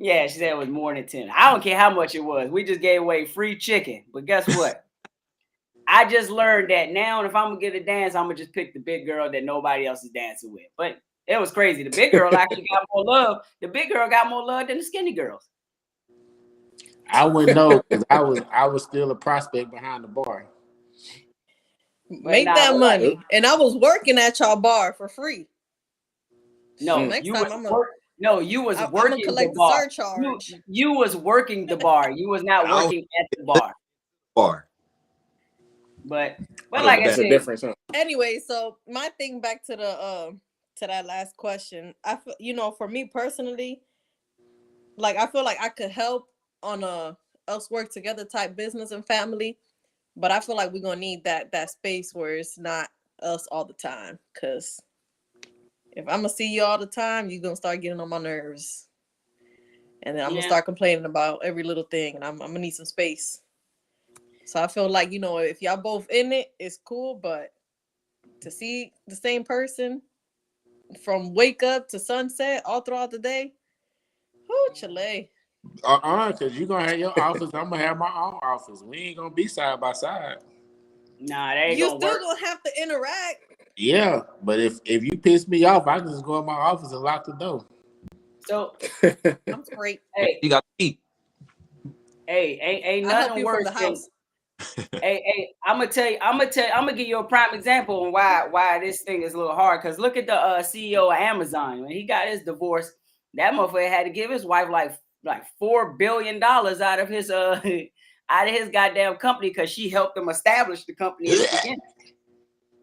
Yeah, she said it was more than 10. I don't care how much it was. We just gave away free chicken. But guess what? I just learned that now if I'm gonna get a dance, I'm gonna just pick the big girl that nobody else is dancing with. But it was crazy. The big girl actually got more love. The big girl got more love than the skinny girls. I wouldn't know because I was still a prospect behind the bar. Make that money. And I was working at y'all bar for free. No, so next time you was I'm working gonna collect the bar. surcharge. You was working the bar. You was not working at the bar. But like I that's said, a difference. Huh? Anyway, so my thing back to the to that last question, I feel, you know, for me personally, like I feel like I could help on a us work together type business and family, but I feel like we're gonna need that space where it's not us all the time. Cause if I'm gonna see you all the time, you're gonna start getting on my nerves, and then I'm gonna start complaining about every little thing, and I'm gonna need some space. So I feel like, you know, if y'all both in it, it's cool, but to see the same person from wake up to sunset all throughout the day, Chile. Because you're gonna have your office, I'm gonna have my own office. We ain't gonna be side by side. Nah, that ain't you gonna still work. gonna have to interact. Yeah, but if you piss me off, I can just go in my office and lock the door. So I'm straight. Hey, you got to eat. Hey, ain't nothing worse than. Hey, I'm gonna give you a prime example on why this thing is a little hard. Cause look at the CEO of Amazon. When he got his divorce, that motherfucker had to give his wife like $4 billion out of his goddamn company because she helped him establish the company in the beginning.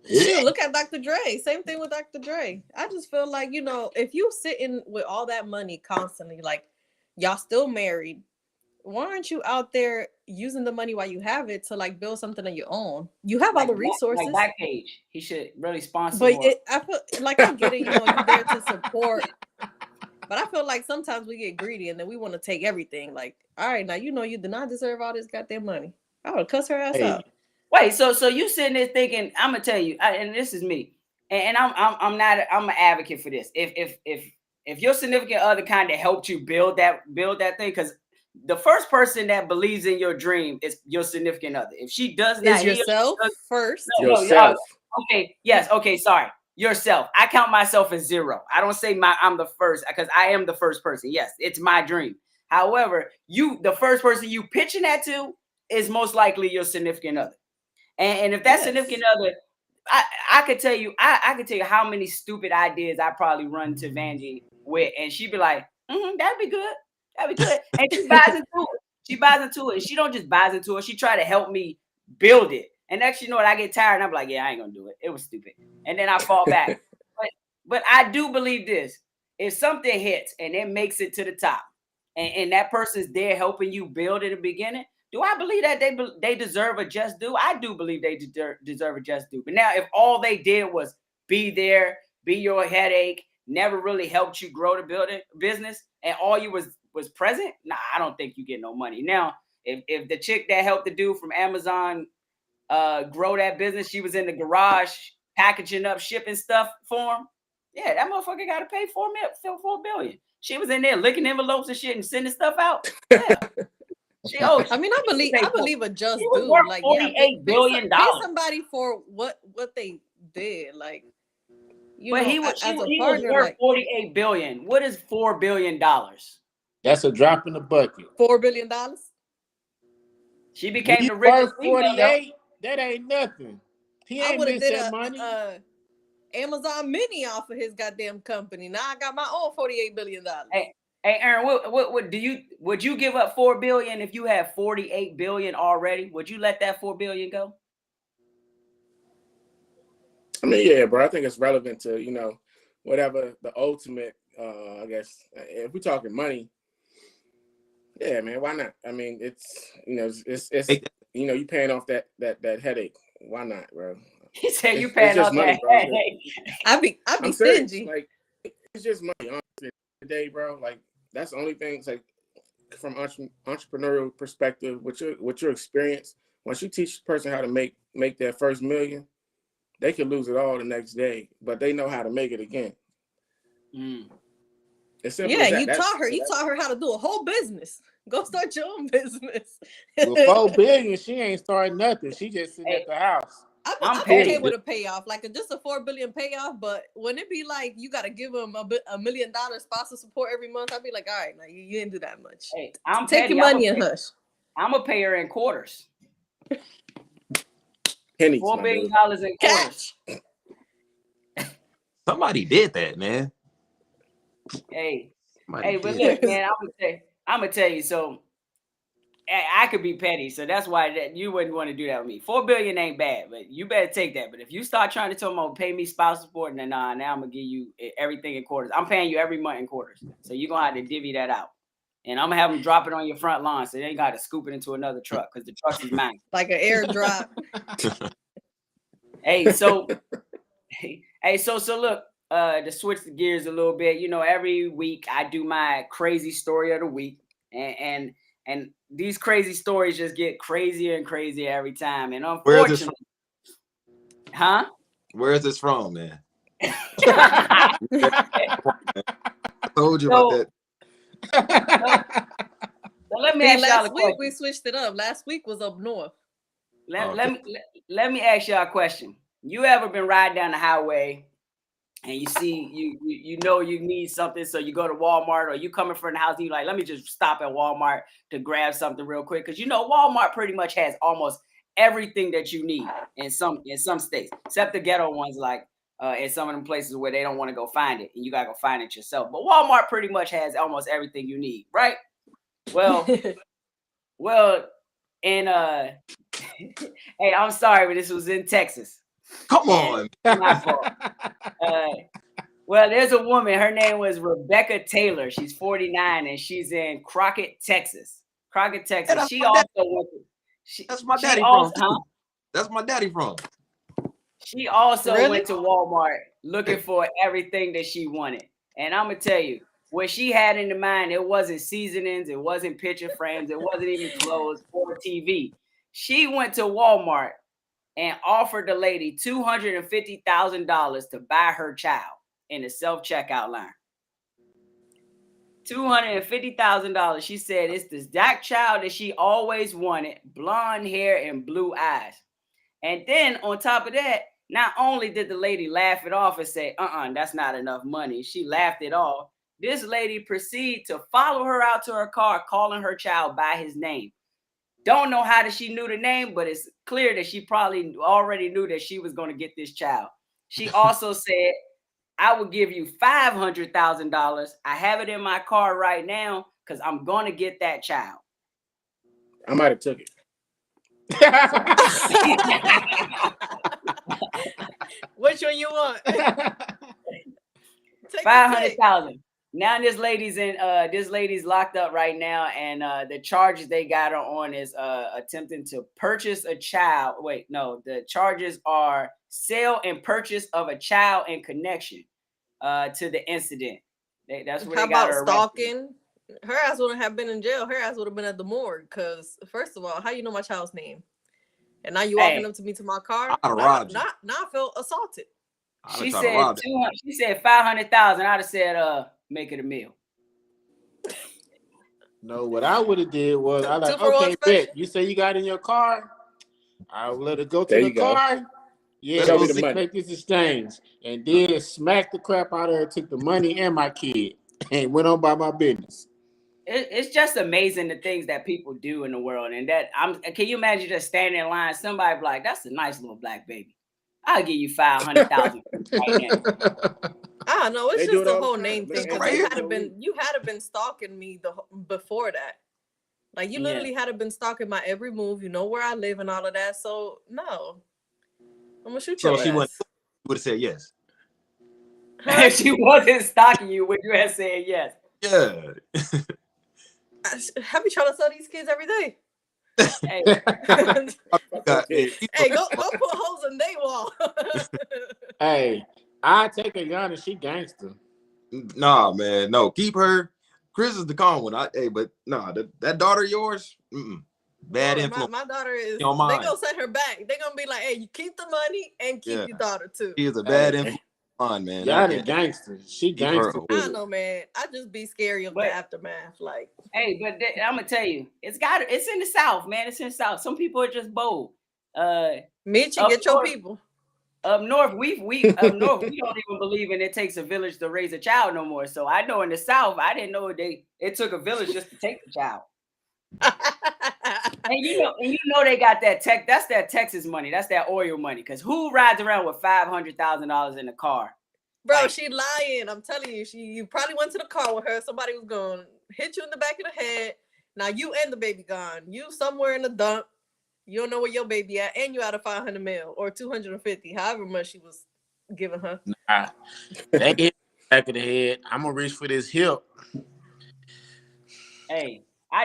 Shoot, look at Dr. Dre. Same thing with Dr. Dre. I just feel like, you know, if you sitting with all that money constantly, like y'all still married, why aren't you out there using the money while you have it to like build something of your own? You have all the resources. Like Backpage, he should really sponsor. But I feel like I get it, you know, you're there to support. But I feel like sometimes we get greedy and then we want to take everything. Like, all right, now you know you did not deserve all this goddamn money. I would cuss her ass out. Wait, so you sitting there thinking, I'm gonna tell you, and this is me, and I'm an advocate for this. If your significant other kind of helped you build that thing, because the first person that believes in your dream is your significant other. If she does not, is yourself first. Yourself. Okay. Yes. Okay. Sorry. Yourself. I count myself as zero. I don't say I'm the first because I am the first person. Yes, it's my dream. However, the first person you pitching that to is most likely your significant other. And if that significant other, I could tell you, I could tell you how many stupid ideas I probably run to Vanjie with, and she'd be like, that'd be good. That'd be good. And she buys into it. She buys into it. She don't just buys into it. She try to help me build it. And next, you know what, I get tired and I'm like, yeah, I ain't gonna do it. It was stupid. And then I fall back. But I do believe this. If something hits and it makes it to the top, and that person's there helping you build at the beginning, do I believe that they deserve a just due? I do believe they deserve a just due. But now, if all they did was be there, be your headache, never really helped you grow the business, and all you was present, nah, I don't think you get no money. Now, if the chick that helped the dude from Amazon grow that business, she was in the garage packaging up, shipping stuff for him, yeah, that motherfucker got to pay $4 billion. She was in there licking envelopes and shit and sending stuff out. Yeah. I mean, I believe a just due. Like, $48 billion. Pay somebody for what they did. Like, you know, he was worth $48 billion. What is $4 billion? That's a drop in the bucket. $4 billion. She became the richest. 48. That ain't nothing. He ain't missed that money. Amazon Mini off of his goddamn company. Now I got my own $48 billion. Hey, Aaron, what would you give up $4 billion if you had $48 billion already? Would you let that $4 billion go? I mean, yeah, bro. I think it's relevant to, you know, whatever the ultimate. I guess if we're talking money, yeah, man, why not? I mean, it's you know, it's you know, you paying off that headache. Why not, bro? He said you paying off that headache. I be stingy. Like, it's just money. Honestly, today, bro. Like, that's the only thing. It's like from entrepreneurial perspective, with your experience, once you teach a person how to make their first $1 million, they could lose it all the next day, but they know how to make it again. It's simple Yeah, as that. you taught her how to do a whole business. Go start your own business. With $4 billion, she ain't starting nothing. She just sitting at the house. I'm okay with a payoff, like just a $4 billion payoff. But when it be like you got to give them $1 million spousal support every month, I'd be like, all right, now you didn't do that much. Hey, I'm Take petty. your money and hush. I'm gonna pay her in quarters. Pennies, $4 billion in quarters. Cash. Somebody did that, man. Hey, Somebody but did look, man, I'm gonna tell you. So I could be petty, so that's why that you wouldn't want to do that with me. $4 billion ain't bad, but you better take that. But if you start trying to tell me, pay me spousal support, then now I'm gonna give you everything in quarters. I'm paying you every month in quarters, so you're gonna have to divvy that out. And I'm gonna have them drop it on your front lawn, so they ain't got to scoop it into another truck because the truck is mine. Like an airdrop. So look, to switch the gears a little bit, every week I do my crazy story of the week, and these crazy stories just get crazier and crazier every time. And unfortunately, Where is this from, man? I told you about that. So let me ask y'all a last week question. we switched it up. Last week was up north. Let me ask y'all a question. You ever been riding down the highway and you see you know you need something, so you go to Walmart, or you coming from the house and you like, let me just stop at Walmart to grab something real quick, because Walmart pretty much has almost everything that you need in some states, except the ghetto ones, like in some of them places where they don't want to go find it and you gotta go find it yourself. But Walmart pretty much has almost everything you need, right? Well, and hey, I'm sorry, but this was in Texas. Come on. My fault. Well, there's a woman. Her name was Rebecca Taylor. She's 49 and she's in Crockett, Texas. Yeah, She also went to. That's my daddy also, from. That's my daddy from. She also Really? went to Walmart looking for everything that she wanted. And I'm gonna tell you, what she had in the mind, it wasn't seasonings, it wasn't picture frames, it wasn't even clothes or TV. She went to Walmart and offered the lady $250,000 to buy her child in the self-checkout line. $250,000. She said it's this dark child that she always wanted, blonde hair and blue eyes. And then on top of that, not only did the lady laugh it off and say, that's not enough money. She laughed it off. This lady proceeded to follow her out to her car, calling her child by his name. Don't know how she knew the name, but it's clear that she probably already knew that she was going to get this child. She also said, I will give you $500,000. I have it in my car right now because I'm going to get that child. I might have took it. Which one you want? 500,000. Now this lady's locked up right now, and the charges they got her on is attempting to purchase a child. Wait, no, the charges are sale and purchase of a child in connection to the incident. That's what How they got about her stalking? Her ass wouldn't have been in jail. Her ass would have been at the morgue. Because first of all, how you know my child's name? And now you walking up to me to my car? I'd have robbed you. Now I felt assaulted. She said 500,000. I'd have said make it a meal. No, what I would have did was I like, 2 for okay, $1 bet you say you got in your car. I'll let her go to There the you go. car. Yeah, Show me let's the money. make this exchange, and then smack the crap out of her, took the money and my kid, and went on by my business. It's just amazing the things that people do in the world, and that can you imagine just standing in line? Somebody be like, "That's a nice little black baby. I'll give you 500,000 right now." I don't know. It's They do just it the all whole the name time. thing. It's Because you had been stalking me before that. Like you literally had been stalking my every move. You know where I live and all of that. So no, I'm gonna shoot your ass. She would have said yes. If she wasn't stalking you, would you have said yes? Yeah. Have you trying to sell these kids every day? Hey, hey, go put holes in their wall. Hey, I take a gun and she gangster. Nah, man, no. Keep her. Chris is the calm one. But nah, that daughter of yours, bad influence. My daughter is. They on mine. gonna set her back. They gonna be like, "Hey, you keep the money and keep your daughter too." She is a bad influence on, man. Y'all the gangster. She Keep her gangster away. I with don't it. know, man. I just be scary of But- the aftermath. Like, Hey, but I'm gonna tell you, it's in the South, man. It's in the South. Some people are just bold. Mitchie, Up get your north- people. Up north, we don't even believe in it takes a village to raise a child no more. So I know in the South, I didn't know it took a village just to take the child. And you know they got that that's that Texas money, that's that oil money. Because who rides around with $500,000 in the car? Bro, Like- she lying. I'm telling you, you probably went to the car with her. Somebody was going to hit you in the back of the head. Now you and the baby gone. You somewhere in the dump. You don't know where your baby at, and you out of 500 mil or 250, however much she was giving her. Nah, they hit the back of the head. I'm gonna reach for this hip. Hey, I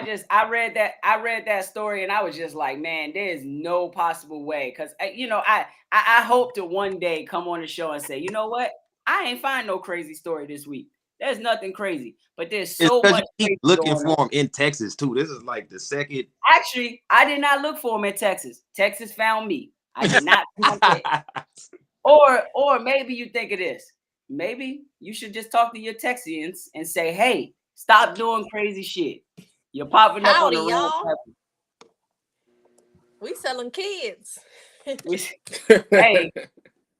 read that story and I was just like, man, there is no possible way. Because I hope to one day come on the show and say, you know what? I ain't find no crazy story this week. There's nothing crazy, but there's so It's 'cause much you crazy keep looking going for on. them in Texas too. This is like the second. Actually, I did not look for him in Texas. Texas found me. I did not find it. Or maybe you think of this. Maybe you should just talk to your Texians and say, hey, stop doing crazy shit. You're popping up on Howdy, the wrong y'all. platform. We selling kids.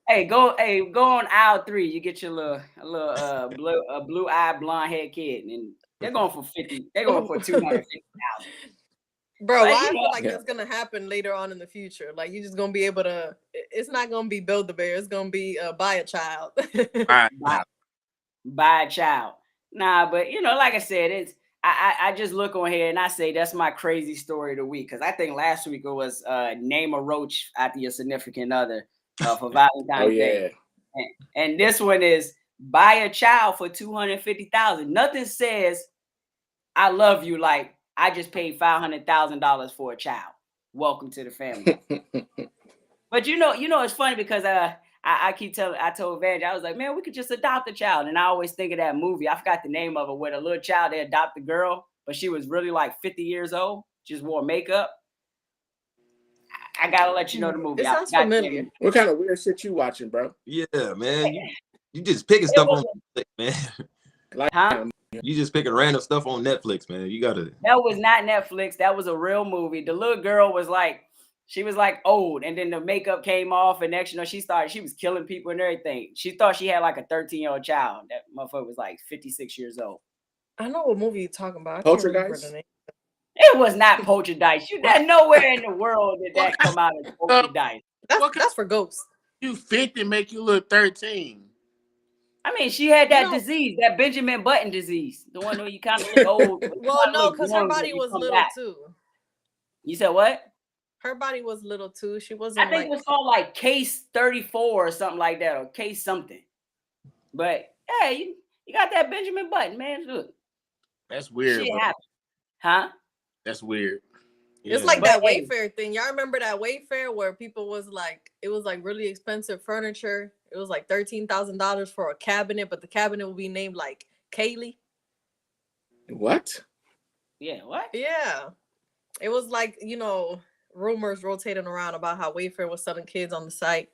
Hey, go on aisle 3. You get your little blue-eyed blonde head kid, and they're going for 50. They're going for 250,000. Bro, Like, why you I know, feel like yeah. that's gonna happen later on in the future. Like you're just gonna be able to. It's not gonna be build a bear. It's gonna be buy a child. Right. Buy a child. Nah, but like I said, it's I just look on here and I say that's my crazy story of the week, because I think last week it was name a roach after your significant other for Valentine's Oh Day. yeah. And this one is buy a child for 250,000. Nothing says I love you like I just paid $500,000 for a child. Welcome to the family. But it's funny because I told Vanj, I was like, man, we could just adopt a child. And I always think of that movie. I forgot the name of it, where the little child, they adopt the girl, but she was really like 50 years old, just wore makeup. I gotta let you know the movie. It sounds familiar. What kind of weird shit you watching, bro? Yeah, man. You just picking stuff was on Netflix, man. Huh? You just picking random stuff on Netflix, man. You gotta. That was not Netflix. That was a real movie. The little girl was like, she was like old, and then the makeup came off, and next, she was killing people and everything. She thought she had like a 13-year-old child. That motherfucker was like 56 years old. I know what movie you're talking about. I can't remember Poltergeist? the name. It was not Poltergeist. There's nowhere in the world that come out as Poltergeist. That's for ghosts. You 50 make you look 13. I mean, she had that disease, that Benjamin Button disease, the one where you kind of look old. Well, no, because her body was little too. You said what? Her body was little too. She wasn't. I think it was called like Case 34 or something like that, or Case something. But hey, you got that Benjamin Button, man. Look, That's weird. shit Bro. happened, huh? That's weird. It's Yeah. like But that hey. Wayfair thing. Y'all remember that Wayfair where people was like, it was like really expensive furniture. It was like $13,000 for a cabinet, but the cabinet would be named like Kaylee. What? Yeah, what? Yeah. It was like, rumors rotating around about how Wayfair was selling kids on the site.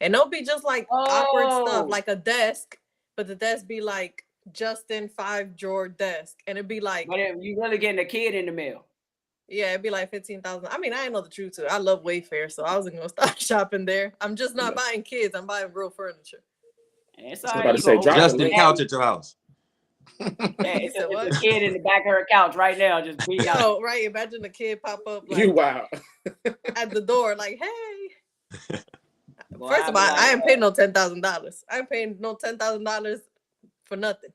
And it'll be just like awkward stuff, Oh. like a desk, but the desk be like Justin 5-drawer desk. And it'd be like, But if you really getting a kid in the mail. yeah, it'd be like 15,000. I mean, I didn't know the truth to it. I love Wayfair, so I wasn't gonna stop shopping there. I'm just not buying kids. I'm buying real furniture. It's I was all about right. to You say, go drop hold Justin, it. link. couch at your house. Yeah, it's said a what? kid in the back of her couch right now, just beating out. Oh, right. Imagine the kid pop up You like wow. at the door, like, hey. Boy, First I of be all, like, I ain't paying no $10,000. I ain't paying no $10,000 for nothing.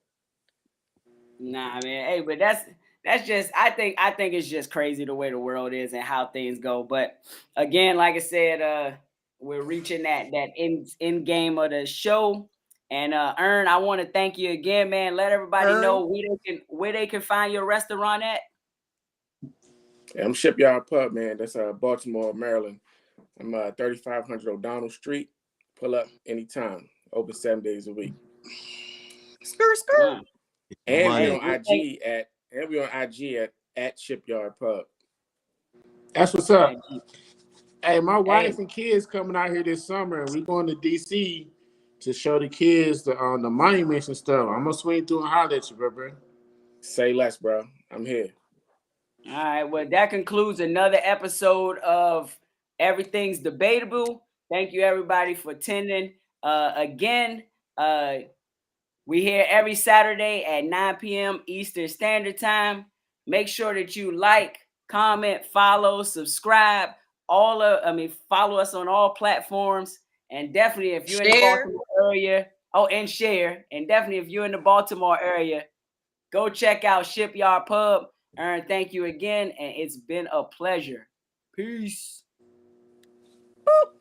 nah, man. Hey, but that's just I think it's just crazy the way the world is and how things go. But again, like I said, we're reaching that end game of the show. And Ern, I want to thank you again, man. Let everybody know where they can find your restaurant at. Yeah, I'm Shipyard Pub, man. That's Baltimore, Maryland. I'm 3500 O'Donnell Street. Pull up anytime. Open 7 days a week. Skirt. And Money. we on IG at Shipyard Pub. That's what's up. Hey, my wife and kids coming out here this summer, and we going to DC to show the kids the monuments and stuff. I'm gonna swing through and holler at you, bro. Say less, bro. I'm here. All right. Well, that concludes another episode of Everything's Debatable. Thank you, everybody, for attending. Again, we here every Saturday at 9 p.m. Eastern Standard Time. Make sure that you like, comment, follow, subscribe. Follow us on all platforms. And definitely, if you're in the Baltimore area, and share. And definitely, if you're in the Baltimore area, go check out Shipyard Pub. Aaron, thank you again, and it's been a pleasure. Peace. Boop.